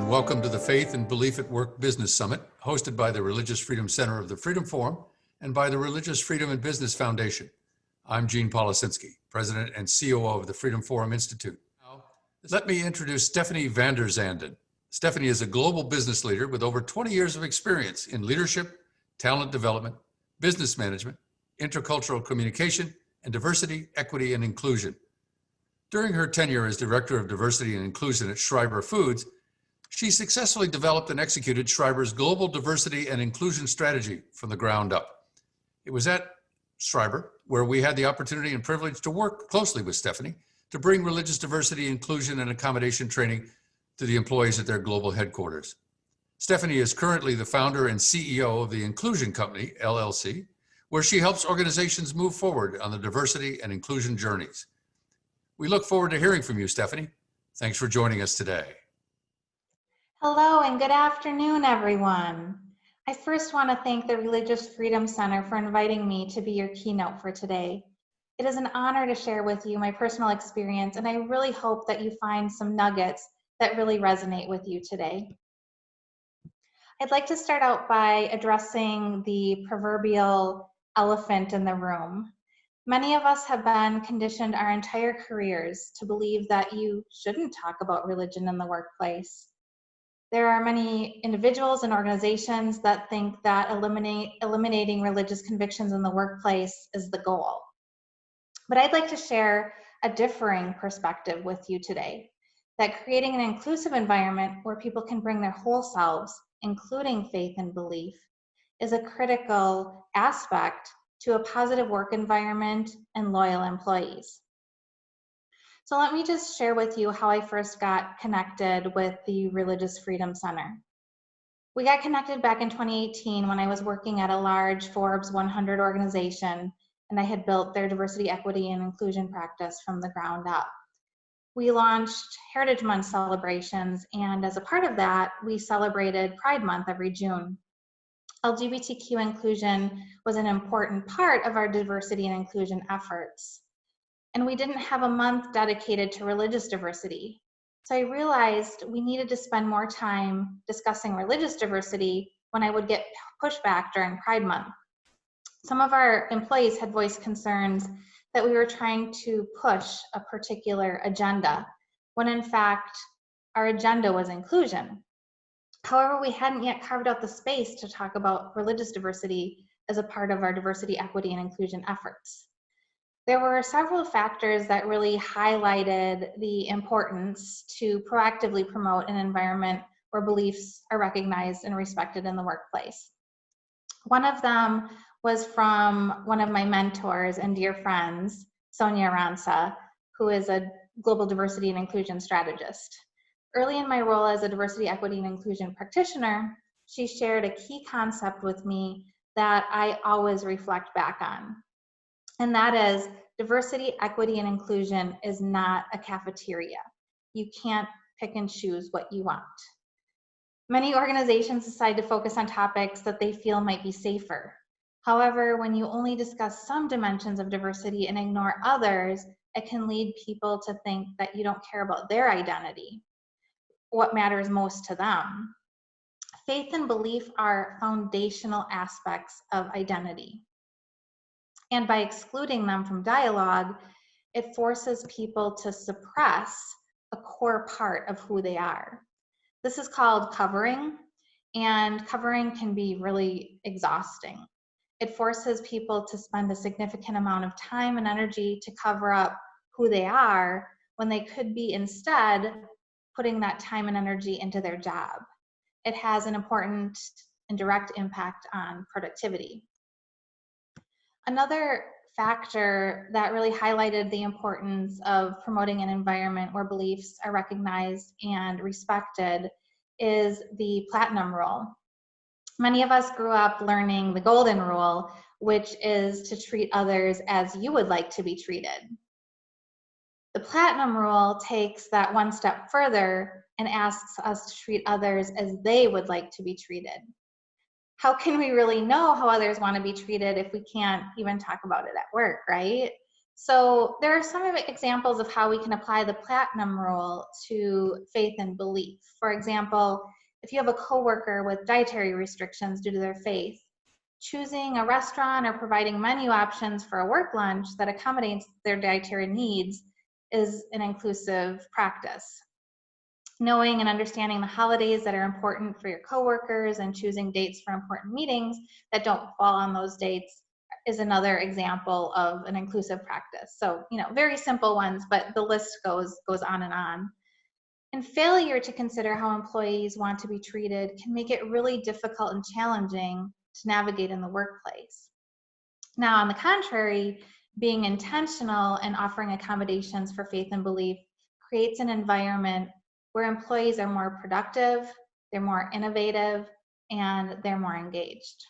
and welcome to the Faith and Belief at Work Business Summit, hosted by the Religious Freedom Center of the Freedom Forum and by the Religious Freedom and Business Foundation. I'm Gene Policinski, President and COO of the Freedom Forum Institute. Now, let me introduce Stephanie Vander Zanden. Stephanie is a global business leader with over 20 years of experience in leadership, talent development, business management, intercultural communication, and diversity, equity, and inclusion. During her tenure as Director of Diversity and Inclusion at Schreiber Foods, she successfully developed and executed Schreiber's global diversity and inclusion strategy from the ground up. It was at Schreiber where we had the opportunity and privilege to work closely with Stephanie to bring religious diversity, inclusion, and accommodation training to the employees at their global headquarters. Stephanie is currently the founder and CEO of the Inclusion Company, LLC, where she helps organizations move forward on the diversity and inclusion journeys. We look forward to hearing from you, Stephanie. Thanks for joining us today. Hello and good afternoon, everyone. I first want to thank the Religious Freedom Center for inviting me to be your keynote for today. It is an honor to share with you my personal experience, and I really hope that you find some nuggets that really resonate with you today. I'd like to start out by addressing the proverbial elephant in the room. Many of us have been conditioned our entire careers to believe that you shouldn't talk about religion in the workplace. There are many individuals and organizations that think that eliminating religious convictions in the workplace is the goal. But I'd like to share a differing perspective with you today, that creating an inclusive environment where people can bring their whole selves, including faith and belief, is a critical aspect to a positive work environment and loyal employees. So let me just share with you how I first got connected with the Religious Freedom Center. We got connected back in 2018 when I was working at a large Forbes 100 organization, and I had built their diversity, equity, and inclusion practice from the ground up. We launched Heritage Month celebrations, and as a part of that, we celebrated Pride Month every June. LGBTQ inclusion was an important part of our diversity and inclusion efforts. And we didn't have a month dedicated to religious diversity. So I realized we needed to spend more time discussing religious diversity when I would get pushback during Pride Month. Some of our employees had voiced concerns that we were trying to push a particular agenda, when in fact, our agenda was inclusion. However, we hadn't yet carved out the space to talk about religious diversity as a part of our diversity, equity, and inclusion efforts. There were several factors that really highlighted the importance to proactively promote an environment where beliefs are recognized and respected in the workplace. One of them was from one of my mentors and dear friends, Sonia Aranza, who is a global diversity and inclusion strategist. Early in my role as a diversity, equity, and inclusion practitioner, she shared a key concept with me that I always reflect back on. And that is diversity, equity, and inclusion is not a cafeteria. You can't pick and choose what you want. Many organizations decide to focus on topics that they feel might be safer. However, when you only discuss some dimensions of diversity and ignore others, it can lead people to think that you don't care about their identity, what matters most to them. Faith and belief are foundational aspects of identity. And by excluding them from dialogue, it forces people to suppress a core part of who they are. This is called covering, and covering can be really exhausting. It forces people to spend a significant amount of time and energy to cover up who they are when they could be instead putting that time and energy into their job. It has an important and direct impact on productivity. Another factor that really highlighted the importance of promoting an environment where beliefs are recognized and respected is the platinum rule. Many of us grew up learning the golden rule, which is to treat others as you would like to be treated. The platinum rule takes that one step further and asks us to treat others as they would like to be treated. How can we really know how others want to be treated if we can't even talk about it at work, right? So there are some examples of how we can apply the platinum rule to faith and belief. For example, if you have a coworker with dietary restrictions due to their faith, choosing a restaurant or providing menu options for a work lunch that accommodates their dietary needs is an inclusive practice. Knowing and understanding the holidays that are important for your coworkers and choosing dates for important meetings that don't fall on those dates is another example of an inclusive practice. So, very simple ones, but the list goes on and on. And failure to consider how employees want to be treated can make it really difficult and challenging to navigate in the workplace. Now, on the contrary, being intentional and offering accommodations for faith and belief creates an environment where employees are more productive, they're more innovative, and they're more engaged.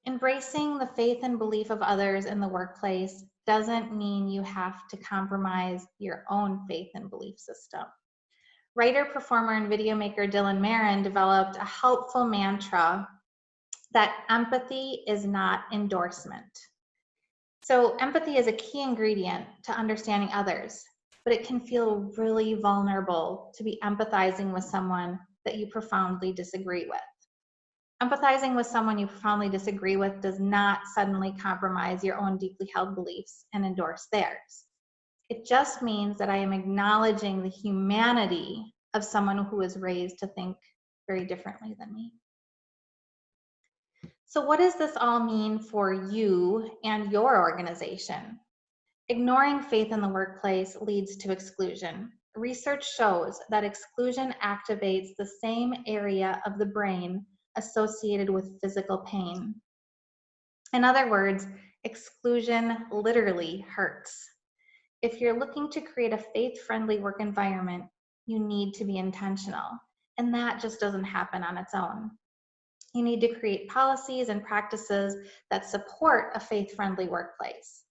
Embracing the faith and belief of others in the workplace doesn't mean you have to compromise your own faith and belief system. Writer, performer, and video maker Dylan Marin developed a helpful mantra that empathy is not endorsement. So empathy is a key ingredient to understanding others, but it can feel really vulnerable to be empathizing with someone that you profoundly disagree with. Empathizing with someone you profoundly disagree with does not suddenly compromise your own deeply held beliefs and endorse theirs. It just means that I am acknowledging the humanity of someone who is raised to think very differently than me. So what does this all mean for you and your organization? Ignoring faith in the workplace leads to exclusion. Research shows that exclusion activates the same area of the brain associated with physical pain. In other words, exclusion literally hurts. If you're looking to create a faith-friendly work environment, you need to be intentional, and that just doesn't happen on its own. You need to create policies and practices that support a faith-friendly workplace.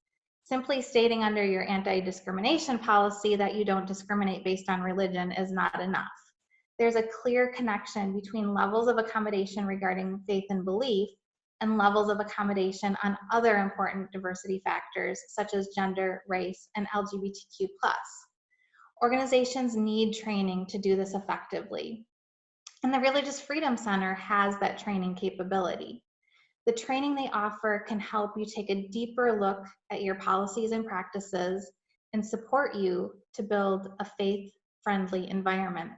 Simply stating under your anti-discrimination policy that you don't discriminate based on religion is not enough. There's a clear connection between levels of accommodation regarding faith and belief and levels of accommodation on other important diversity factors such as gender, race, and LGBTQ+. Organizations need training to do this effectively. And the Religious Freedom Center has that training capability. The training they offer can help you take a deeper look at your policies and practices and support you to build a faith-friendly environment.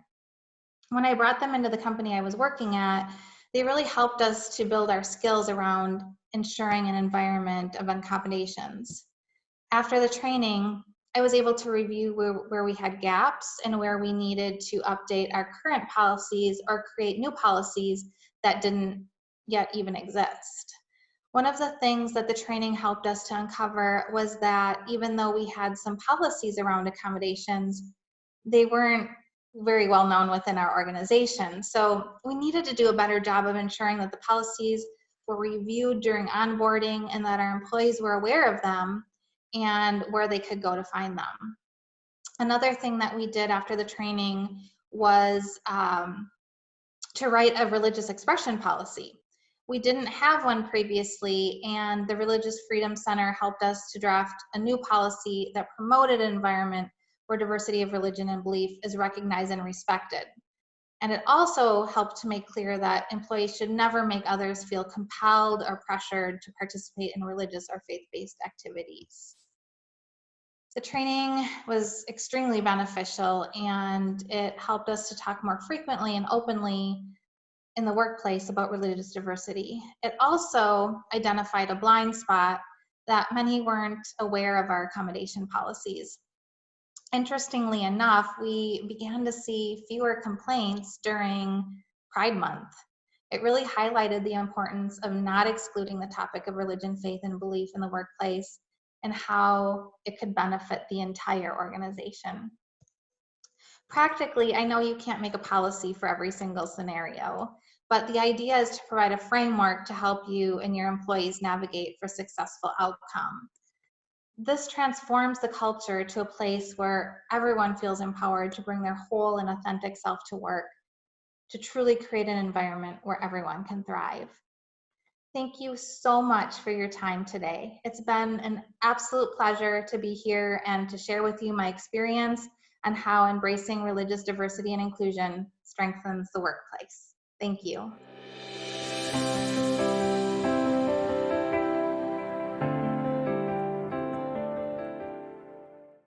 When I brought them into the company I was working at, they really helped us to build our skills around ensuring an environment of accommodations. After the training, I was able to review where we had gaps and where we needed to update our current policies or create new policies that didn't yet even exist. One of the things that the training helped us to uncover was that even though we had some policies around accommodations, they weren't very well known within our organization. So we needed to do a better job of ensuring that the policies were reviewed during onboarding and that our employees were aware of them and where they could go to find them. Another thing that we did after the training was to write a religious expression policy. We didn't have one previously, and the Religious Freedom Center helped us to draft a new policy that promoted an environment where diversity of religion and belief is recognized and respected. And it also helped to make clear that employees should never make others feel compelled or pressured to participate in religious or faith-based activities. The training was extremely beneficial, and it helped us to talk more frequently and openly in the workplace about religious diversity. It also identified a blind spot that many weren't aware of our accommodation policies. Interestingly enough, we began to see fewer complaints during Pride Month. It really highlighted the importance of not excluding the topic of religion, faith, and belief in the workplace and how it could benefit the entire organization. Practically, I know you can't make a policy for every single scenario, but the idea is to provide a framework to help you and your employees navigate for successful outcome. This transforms the culture to a place where everyone feels empowered to bring their whole and authentic self to work, to truly create an environment where everyone can thrive. Thank you so much for your time today. It's been an absolute pleasure to be here and to share with you my experience and how embracing religious diversity and inclusion strengthens the workplace. Thank you.